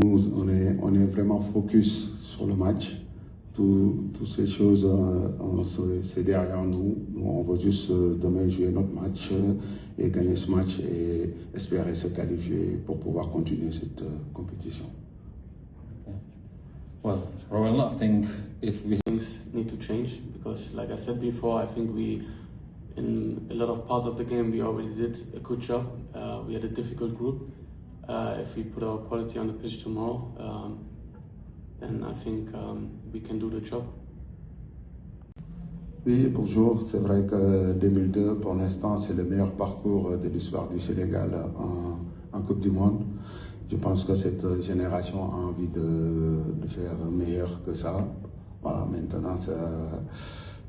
Nous, on est vraiment focus sur le match. Toutes ces choses, c'est derrière nous. On veut juste demain jouer notre match et gagner ce match et espérer se qualifier pour pouvoir continuer cette compétition. Well, Rowan, I think if we things need to change because, like I said before, I think in a lot of parts of the game, we already did a good job. We had a difficult group. If we put our quality on the pitch tomorrow, then I think we can do the job. Oui, bonjour. C'est vrai que 2002, pour l'instant, c'est le meilleur parcours de l'histoire du Sénégal en Coupe du Monde. Je pense que cette génération a envie de faire meilleur que ça. Voilà, maintenant,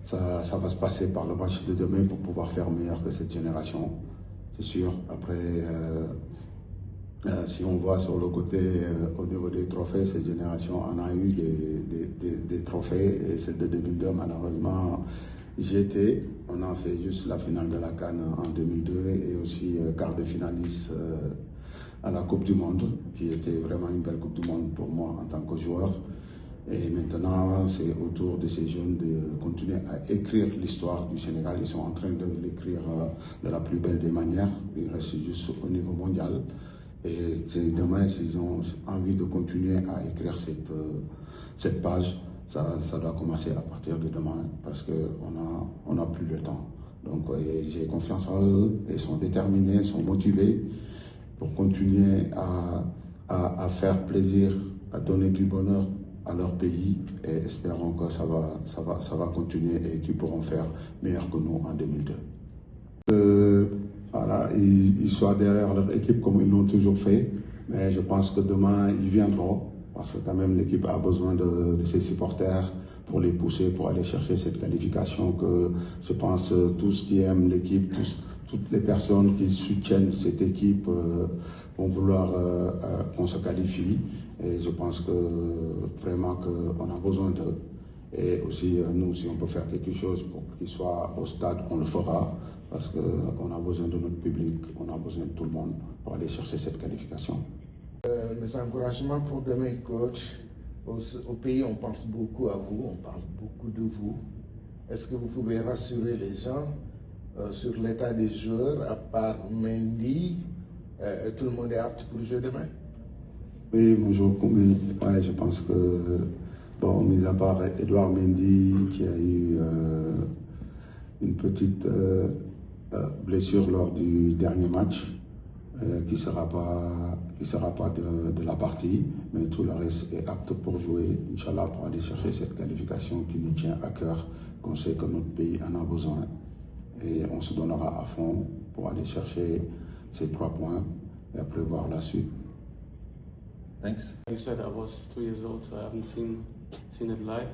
ça va se passer par le match de demain pour pouvoir faire meilleur que cette génération. C'est sûr. Après, si on voit sur le côté, au niveau des trophées, cette génération en a eu des trophées. Et celle de 2002, malheureusement, on a fait juste la finale de la CAN en 2002 et aussi quart de finaliste à la Coupe du Monde, qui était vraiment une belle Coupe du Monde pour moi en tant que joueur. Et maintenant, c'est au tour de ces jeunes de continuer à écrire l'histoire du Sénégal. Ils sont en train de l'écrire de la plus belle des manières. Il reste juste au niveau mondial. Et c'est demain, s'ils ont envie de continuer à écrire cette page, ça doit commencer à partir de demain parce qu'on n'a plus le temps. Donc j'ai confiance en eux, ils sont déterminés, ils sont motivés pour continuer à faire plaisir, à donner du bonheur à leur pays et espérons que ça va continuer et qu'ils pourront faire meilleur que nous en 2002. Voilà, ils soient derrière leur équipe comme ils l'ont toujours fait, mais je pense que demain ils viendront parce que quand même l'équipe a besoin de ses supporters pour les pousser, pour aller chercher cette qualification que je pense tous qui aiment l'équipe, toutes les personnes qui soutiennent cette équipe vont vouloir qu'on se qualifie. Et je pense que vraiment qu'on a besoin d'eux. Et aussi, nous, si on peut faire quelque chose pour qu'ils soient au stade, on le fera. Parce qu'on a besoin de notre public, on a besoin de tout le monde pour aller chercher cette qualification. Mes encouragements pour demain, coach. Au pays, on pense beaucoup à vous, on parle beaucoup de vous. Est-ce que vous pouvez rassurer les gens sur l'état des joueurs, à part Mendy, tout le monde est apte pour jouer demain? Oui, bonjour. Ouais, je pense que, bon, mis à part Edouard Mendy qui a eu une petite blessure lors du dernier match, qui ne sera pas de la partie, mais tout le reste est apte pour jouer, Inch'Allah, pour aller chercher cette qualification qui nous tient à cœur, qu'on sait que notre pays en a besoin. Et on se donnera à fond pour aller chercher ces 3 points et après voir la suite. Thanks. Like you said, I was 2 years old, so I haven't seen it live.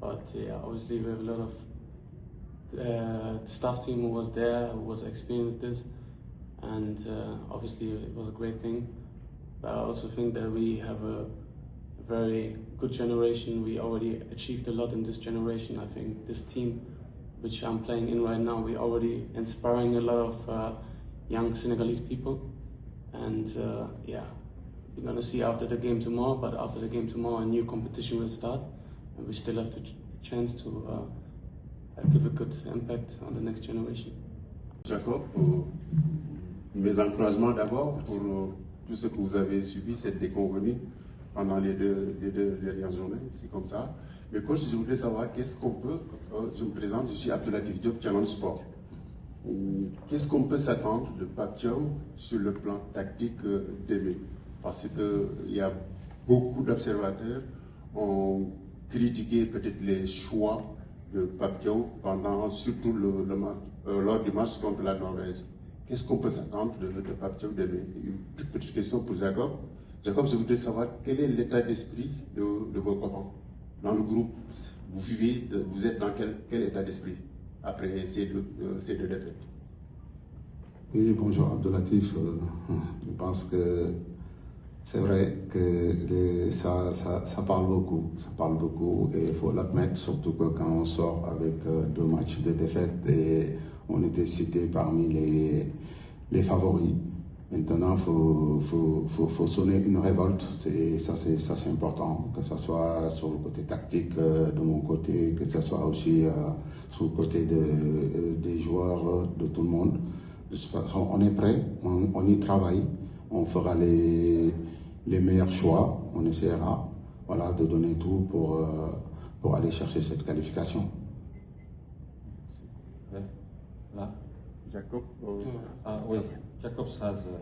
But yeah, obviously we have a lot of the staff team who was there, who was experienced this, and obviously it was a great thing. But I also think that we have a very good generation. We already achieved a lot in this generation. I think this team, which I'm playing in right now, we're already inspiring a lot of young Senegalese people, and yeah. We're going to see after the game tomorrow, but after the game tomorrow a new competition will start and we still have the chance to give a good impact on the next generation. Jacob, mes encouragements d'abord pour tout ce que vous avez subi, cette déconvenue pendant les deux dernières journées, c'est comme ça. Mais coach, je voudrais savoir qu'est-ce qu'on peut, je me présente, je suis Abdoulatif Diop, Challenge Sport. Qu'est-ce qu'on peut s'attendre de Pape Thiaw sur le plan tactique demain? Parce qu'il y a beaucoup d'observateurs qui ont critiqué peut-être les choix de Pape Thiaw pendant surtout lors du match contre la Norvège. Qu'est-ce qu'on peut s'attendre de Pape Thiaw demain? Une toute petite question pour Jacob. Jacob, je voudrais savoir quel est l'état d'esprit de vos copains. Dans le groupe, vous êtes dans quel état d'esprit après ces deux défaites? Oui, bonjour Abdoulatif. Je pense que c'est vrai que ça parle beaucoup et il faut l'admettre, surtout que quand on sort avec 2 matchs de défaite et on était cité parmi les favoris. Maintenant, faut sonner une révolte. Ça, c'est important, que ce soit sur le côté tactique de mon côté, que ce soit aussi sur le côté des joueurs, de tout le monde. De toute façon, on est prêt, on y travaille, on fera les meilleurs choix, on essaiera, voilà, de donner tout pour aller chercher cette qualification. Là. Jacob, Well, Jacobs has an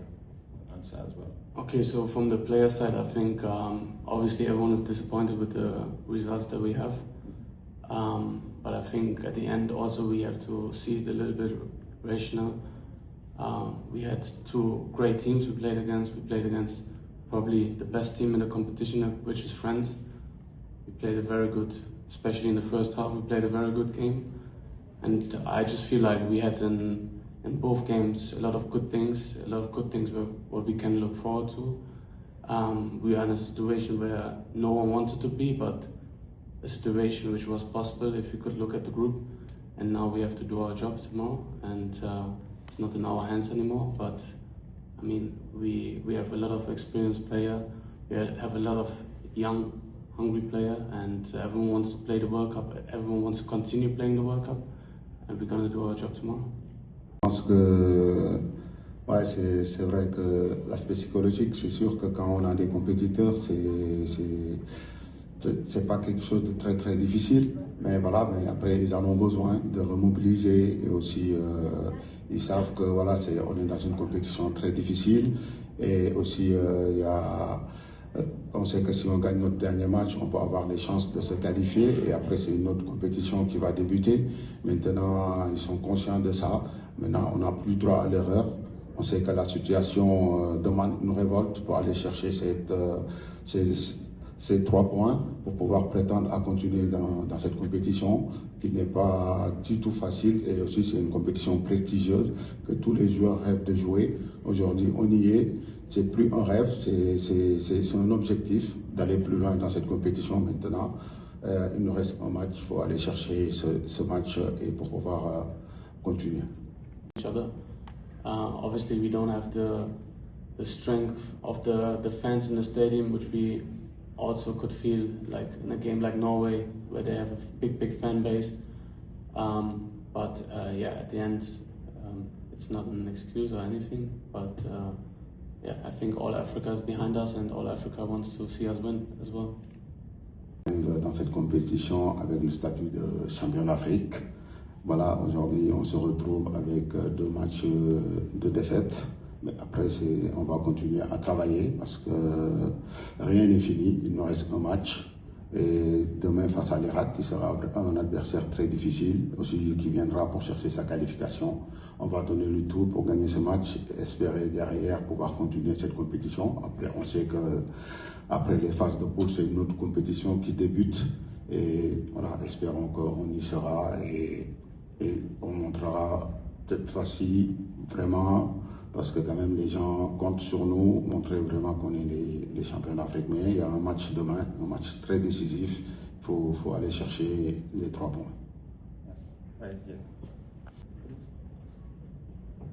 answer as well. Okay, so from the player side, I think obviously everyone is disappointed with the results that we have. But I think at the end also we have to see it a little bit rational. We had two great teams we played against. We played against probably the best team in the competition, which is France. We played a very good, especially in the first half, we played a very good game. And I just feel like we had in both games a lot of good things what we can look forward to. We are in a situation where no one wanted to be, but a situation which was possible if we could look at the group. And now we have to do our job tomorrow, and it's not in our hands anymore. But I mean, we have a lot of experienced players. We have a lot of young, hungry players, and everyone wants to play the World Cup. Everyone wants to continue playing the World Cup, and we're going to do our job tomorrow. Je pense que ouais, c'est vrai que l'aspect psychologique, c'est sûr que quand on a des compétiteurs, c'est pas quelque chose de très très difficile, mais voilà, mais après ils en ont besoin de remobiliser et aussi ils savent que voilà, on est dans une compétition très difficile et aussi on sait que si on gagne notre dernier match, on peut avoir les chances de se qualifier et après c'est une autre compétition qui va débuter. Maintenant, ils sont conscients de ça. Maintenant, on n'a plus droit à l'erreur. On sait que la situation demande une révolte pour aller chercher ces 3 points pour pouvoir prétendre à continuer dans cette compétition qui n'est pas du tout facile et aussi c'est une compétition prestigieuse que tous les joueurs rêvent de jouer. Aujourd'hui, on y est. C'est plus un rêve, c'est un objectif d'aller plus loin dans cette compétition. Maintenant, il nous reste un match, il faut aller chercher ce match et pour pouvoir continuer. Each other. Obviously, we don't have the strength of the fans in the stadium, which we also could feel like in a game like Norway, where they have a big fan base. But at the end, it's not an excuse or anything. But I think all Africa is behind us, and all Africa wants to see us win as well. Dans cette compétition avec le statut de champion d'Afrique. Voilà, aujourd'hui on se retrouve avec 2 matchs de défaite, mais après on va continuer à travailler parce que rien n'est fini, il nous reste un match et demain face à l'Irak qui sera un adversaire très difficile, aussi qui viendra pour chercher sa qualification. On va donner le tout pour gagner ce match et espérer derrière pouvoir continuer cette compétition. Après on sait que après les phases de poule c'est une autre compétition qui débute et voilà, espérons qu'on y sera et on montrera cette fois-ci vraiment, parce que quand même les gens comptent sur nous, montrer vraiment qu'on est les champions d'Afrique. Mais il y a un match demain, un match très décisif, il faut aller chercher les 3 points.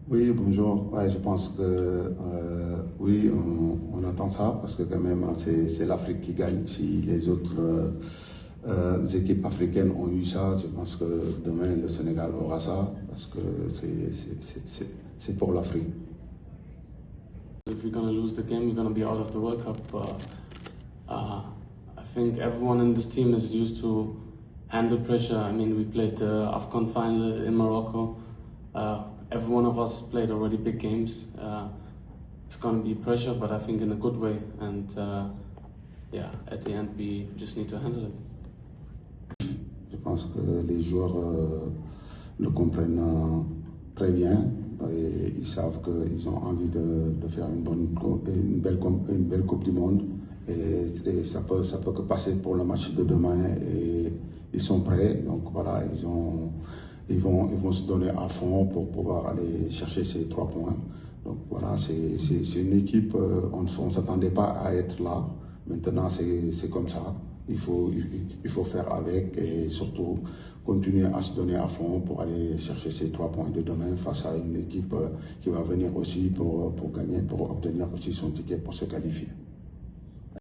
Oui, bonjour. Ouais, je pense que oui, on attend ça, parce que quand même c'est l'Afrique qui gagne. Si les autres équipes africaines ont eu ça, je pense que demain le Sénégal aura ça parce que c'est pour l'Afrique. If we're going to lose the game, we're going to be out of the World Cup. I think everyone in this team is used to handle pressure. I mean, we played the AFCON final in Morocco. Every one of us played already big games. It's going to be pressure, but I think in a good way. And at the end, we just need to handle it. Je pense que les joueurs le comprennent très bien et ils savent qu'ils ont envie de faire une belle Coupe du Monde et ça peut que passer pour le match de demain et ils sont prêts, donc voilà, ils vont se donner à fond pour pouvoir aller chercher ces 3 points. Donc voilà, c'est une équipe, on ne s'attendait pas à être là, maintenant c'est comme ça. Il faut faire avec et surtout continuer à se donner à fond pour aller chercher ces 3 points de demain face à une équipe qui va venir aussi pour gagner, pour obtenir aussi son ticket pour se qualifier.